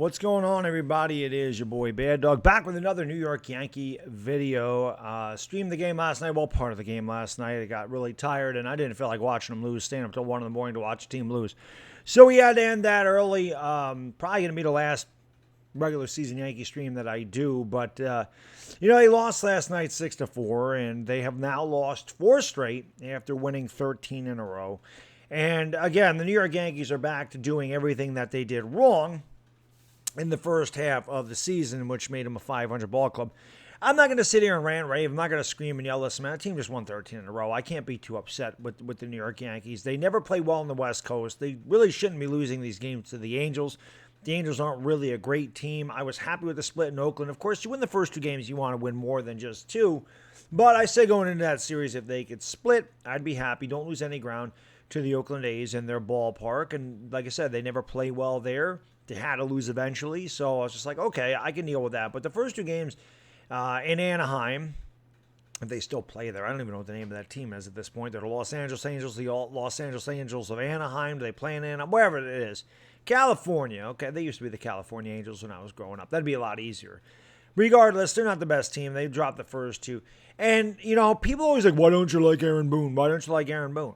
What's going on, everybody? It is your boy Baddog back with another New York Yankee video. Streamed the game last night. Well, part of the game last night. I got really tired, and I didn't feel like watching them lose. Staying up till 1 in the morning to watch the team lose. So we had to end that early. Probably going to be the last regular season Yankee stream that I do. But, they lost last night 6-4, and they have now lost 4 straight after winning 13 in a row. And, again, the New York Yankees are back to doing everything that they did wrong in the first half of the season, which made them a 500 ball club. I'm not going to sit here and rant, rave. I'm not going to scream and yell, listen, man, the team just won 13 in a row. I can't be too upset with the New York Yankees. They never play well on the West Coast. They really shouldn't be losing these games to the Angels. The Angels aren't really a great team. I was happy with the split in Oakland. Of course, you win the first 2 games, you want to win more than just 2. But I say going into that series, if they could split, I'd be happy. Don't lose any ground to the Oakland A's in their ballpark. And like I said, they never play well there. They had to lose eventually, so I was just like, okay, I can deal with that. But the first 2 games in Anaheim, if they still play there, I don't even know what the name of that team is at this point. They're the Los Angeles Angels, the Los Angeles Angels of Anaheim. Do they play in Anaheim? Wherever it is. California, okay, they used to be the California Angels when I was growing up. That'd be a lot easier. Regardless, they're not the best team. They dropped the first 2. And, people always like, why don't you like Aaron Boone? Why don't you like Aaron Boone?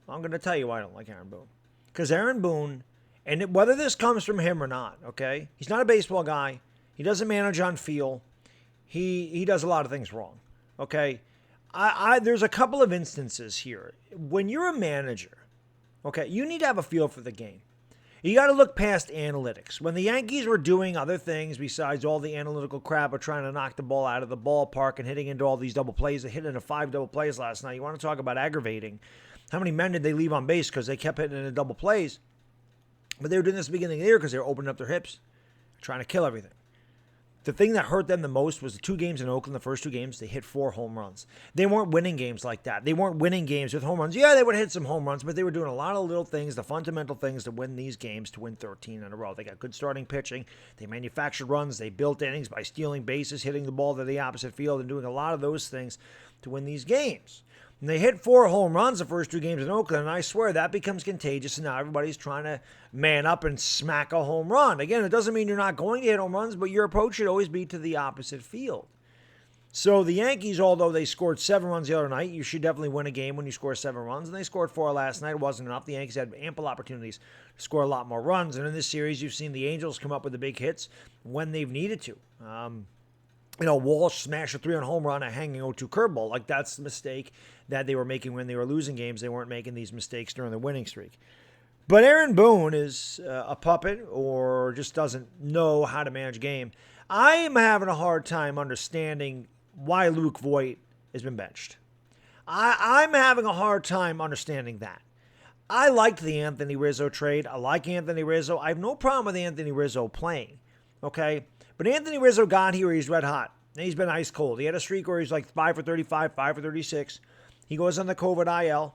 I'm going to tell you why I don't like Aaron Boone. Because Aaron Boone, and whether this comes from him or not, okay? He's not a baseball guy. He doesn't manage on feel. He does a lot of things wrong, okay? There's a couple of instances here. When you're a manager, okay, you need to have a feel for the game. You got to look past analytics. When the Yankees were doing other things besides all the analytical crap of trying to knock the ball out of the ballpark and hitting into all these double plays, they hit into 5 double plays last night. You want to talk about aggravating. How many men did they leave on base because they kept hitting into double plays? But they were doing this at the beginning of the year because they were opening up their hips, trying to kill everything. The thing that hurt them the most was the 2 games in Oakland, the first 2 games, they hit 4 home runs. They weren't winning games like that. They weren't winning games with home runs. Yeah, they would hit some home runs, but they were doing a lot of little things, the fundamental things to win these games, to win 13 in a row. They got good starting pitching. They manufactured runs. They built innings by stealing bases, hitting the ball to the opposite field, and doing a lot of those things to win these games. And they hit 4 home runs the first 2 games in Oakland, and I swear that becomes contagious, and now everybody's trying to man up and smack a home run. Again, it doesn't mean you're not going to hit home runs, but your approach should always be to the opposite field. So the Yankees, although they scored 7 runs the other night, you should definitely win a game when you score 7 runs, and they scored 4 last night. It wasn't enough. The Yankees had ample opportunities to score a lot more runs, and in this series, you've seen the Angels come up with the big hits when they've needed to. Walsh smashed a 3-run home run, a hanging 0-2 curveball. Like, that's the mistake that they were making when they were losing games. They weren't making these mistakes during the winning streak. But Aaron Boone is a puppet or just doesn't know how to manage a game. I am having a hard time understanding why Luke Voit has been benched. I'm having a hard time understanding that. I liked the Anthony Rizzo trade. I like Anthony Rizzo. I have no problem with Anthony Rizzo playing, okay? But Anthony Rizzo got here, he's red hot. And he's been ice cold. He had a streak where he's like 5 for 35, 5 for 36. He goes on the COVID IL.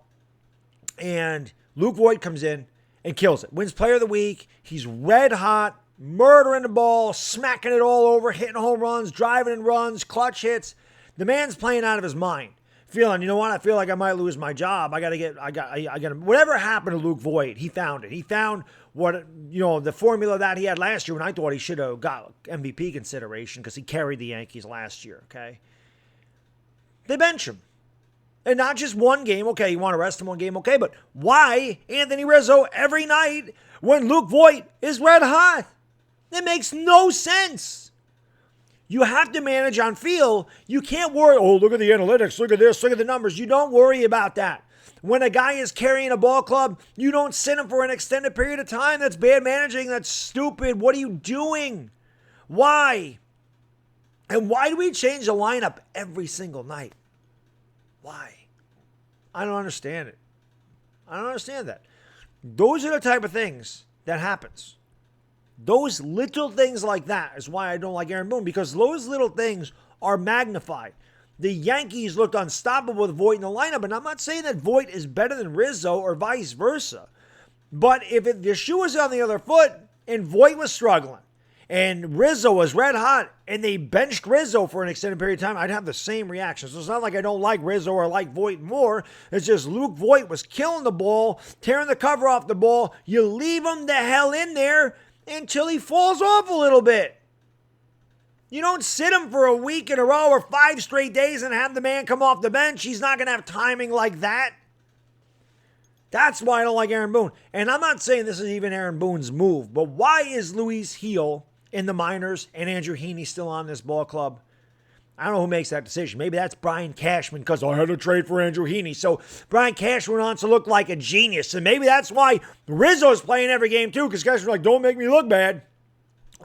And Luke Voit comes in and kills it. Wins player of the week. He's red hot, murdering the ball, smacking it all over, hitting home runs, driving in runs, clutch hits. The man's playing out of his mind. Feeling, you know what? I feel like I might lose my job. I got to whatever happened to Luke Voit, he found it. He found what, the formula that he had last year, and I thought he should have got MVP consideration because he carried the Yankees last year, okay? They bench him. And not just one game, okay, you want to rest him one game, okay, but why Anthony Rizzo every night when Luke Voit is red hot? It makes no sense. You have to manage on feel. You can't worry, oh, look at the analytics, look at this, look at the numbers. You don't worry about that. When a guy is carrying a ball club, you don't sit him for an extended period of time. That's bad managing. That's stupid. What are you doing? Why? And why do we change the lineup every single night? Why? I don't understand it. I don't understand that. Those are the type of things that happens. Those little things like that is why I don't like Aaron Boone, because those little things are magnified. The Yankees looked unstoppable with Voit in the lineup, and I'm not saying that Voit is better than Rizzo or vice versa. But if the shoe was on the other foot and Voit was struggling and Rizzo was red hot and they benched Rizzo for an extended period of time, I'd have the same reaction. So it's not like I don't like Rizzo or like Voit more. It's just Luke Voit was killing the ball, tearing the cover off the ball. You leave him the hell in there, until he falls off a little bit. You don't sit him for a week in a row or 5 straight days and have the man come off the bench. He's not going to have timing like that. That's why I don't like Aaron Boone. And I'm not saying this is even Aaron Boone's move, but why is Luis Heel in the minors and Andrew Heaney still on this ball club? I don't know who makes that decision. Maybe that's Brian Cashman because I had to trade for Andrew Heaney. So Brian Cashman wants to look like a genius. And maybe that's why Rizzo's playing every game too, because Cashman's like, don't make me look bad.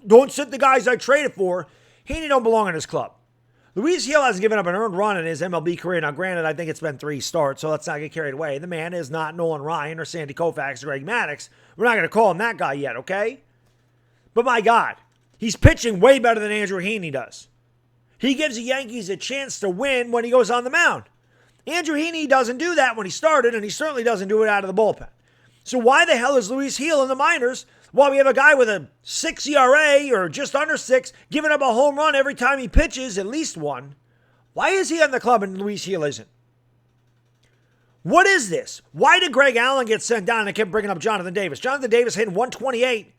Don't sit the guys I traded for. Heaney don't belong in his club. Luis Heel hasn't given up an earned run in his MLB career. Now, granted, I think it's been 3 starts, so let's not get carried away. The man is not Nolan Ryan or Sandy Koufax or Greg Maddux. We're not going to call him that guy yet, okay? But my God, he's pitching way better than Andrew Heaney does. He gives the Yankees a chance to win when he goes on the mound. Andrew Heaney doesn't do that when he started, and he certainly doesn't do it out of the bullpen. So why the hell is Luis Heel in the minors while we have a guy with a 6 ERA or just under 6 giving up a home run every time he pitches, at least one? Why is he on the club and Luis Heel isn't? What is this? Why did Greg Allen get sent down and they kept bringing up Jonathan Davis? Jonathan Davis hitting 128.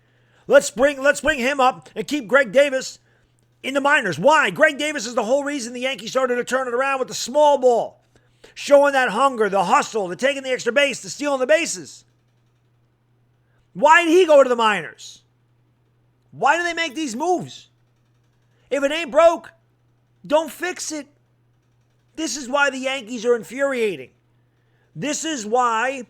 Let's bring him up and keep Greg Davis in the minors. Why? Greg Davis is the whole reason the Yankees started to turn it around with the small ball. Showing that hunger, the hustle, the taking the extra base, the stealing the bases. Why did he go to the minors? Why do they make these moves? If it ain't broke, don't fix it. This is why the Yankees are infuriating. This is why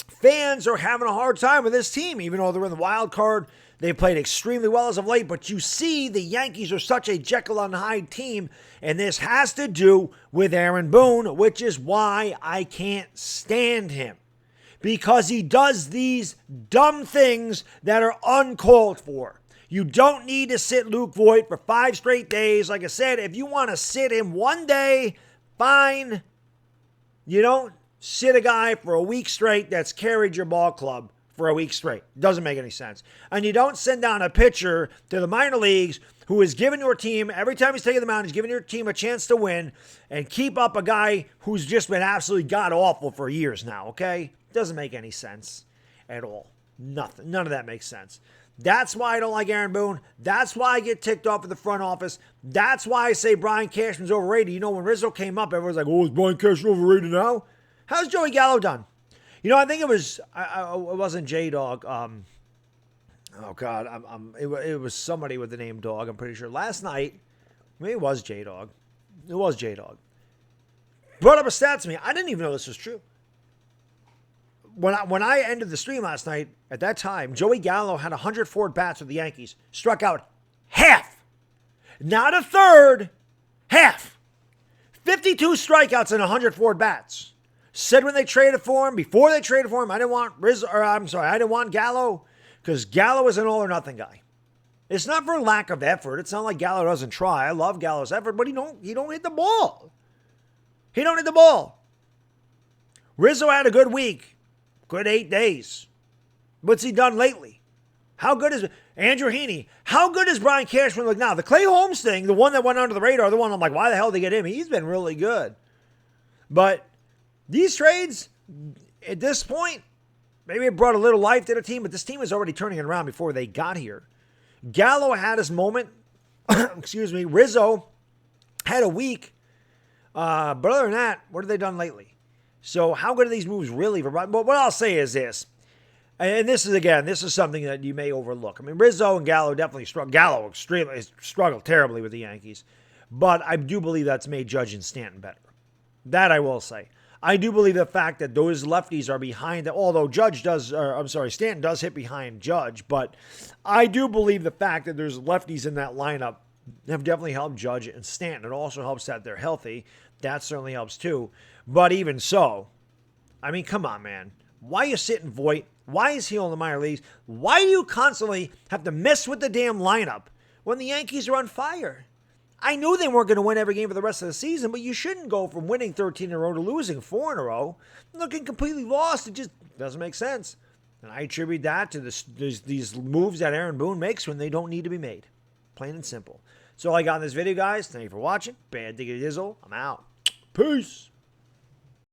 fans are having a hard time with this team, even though they're in the wild card. They played extremely well as of late, but you see the Yankees are such a Jekyll and Hyde team, and this has to do with Aaron Boone, which is why I can't stand him. Because he does these dumb things that are uncalled for. You don't need to sit Luke Voit for 5 straight days. Like I said, if you want to sit him one day, fine. You don't sit a guy for a week straight that's carried your ball club for a week straight. Doesn't make any sense. And you don't send down a pitcher to the minor leagues who is giving your team, every time he's taking the mound, he's giving your team a chance to win, and keep up a guy who's just been absolutely god-awful for years now, okay? Doesn't make any sense at all. Nothing. None of that makes sense. That's why I don't like Aaron Boone. That's why I get ticked off at the front office. That's why I say Brian Cashman's overrated. You know, when Rizzo came up, everyone's like, oh, is Brian Cashman overrated now? How's Joey Gallo done? You know, I think it was, it wasn't J-Dog. Oh, God. It was somebody with the name Dog, I'm pretty sure. Last night, maybe it was J-Dog. It was J-Dog. Brought up a stat to me. I didn't even know this was true. When I ended the stream last night, at that time, Joey Gallo had 104 at-bats with the Yankees. Struck out half. Not a third. Half. 52 strikeouts and 104 at-bats. Said when they traded for him, before they traded for him, I didn't want Gallo, because Gallo is an all-or-nothing guy. It's not for lack of effort. It's not like Gallo doesn't try. I love Gallo's effort, but he don't hit the ball. He don't hit the ball. Rizzo had a good week. Good 8 days. What's he done lately? How good is Andrew Heaney? How good is Brian Cashman look now? The Clay Holmes thing, the one that went under the radar, the one I'm like, why the hell did they get him? He's been really good. But these trades, at this point, maybe it brought a little life to the team, but this team is already turning it around before they got here. Gallo had his moment. Excuse me. Rizzo had a week. But other than that, what have they done lately? So how good are these moves really? But what I'll say is this, and this is something that you may overlook. I mean, Rizzo and Gallo definitely struggled. Gallo extremely struggled terribly with the Yankees. But I do believe that's made Judge and Stanton better. That I will say. I do believe the fact that those lefties are behind, although Stanton does hit behind Judge, but I do believe the fact that there's lefties in that lineup have definitely helped Judge and Stanton. It also helps that they're healthy. That certainly helps too. But even so, I mean, come on, man. Why are you sitting Voit? Why is he in the minor leagues? Why do you constantly have to mess with the damn lineup when the Yankees are on fire? I knew they weren't going to win every game for the rest of the season, but you shouldn't go from winning 13 in a row to losing 4 in a row. Looking completely lost. It just doesn't make sense. And I attribute that to these moves that Aaron Boone makes when they don't need to be made. Plain and simple. So all I got in this video, guys. Thank you for watching. Bad Diggity Dizzle. I'm out. Peace.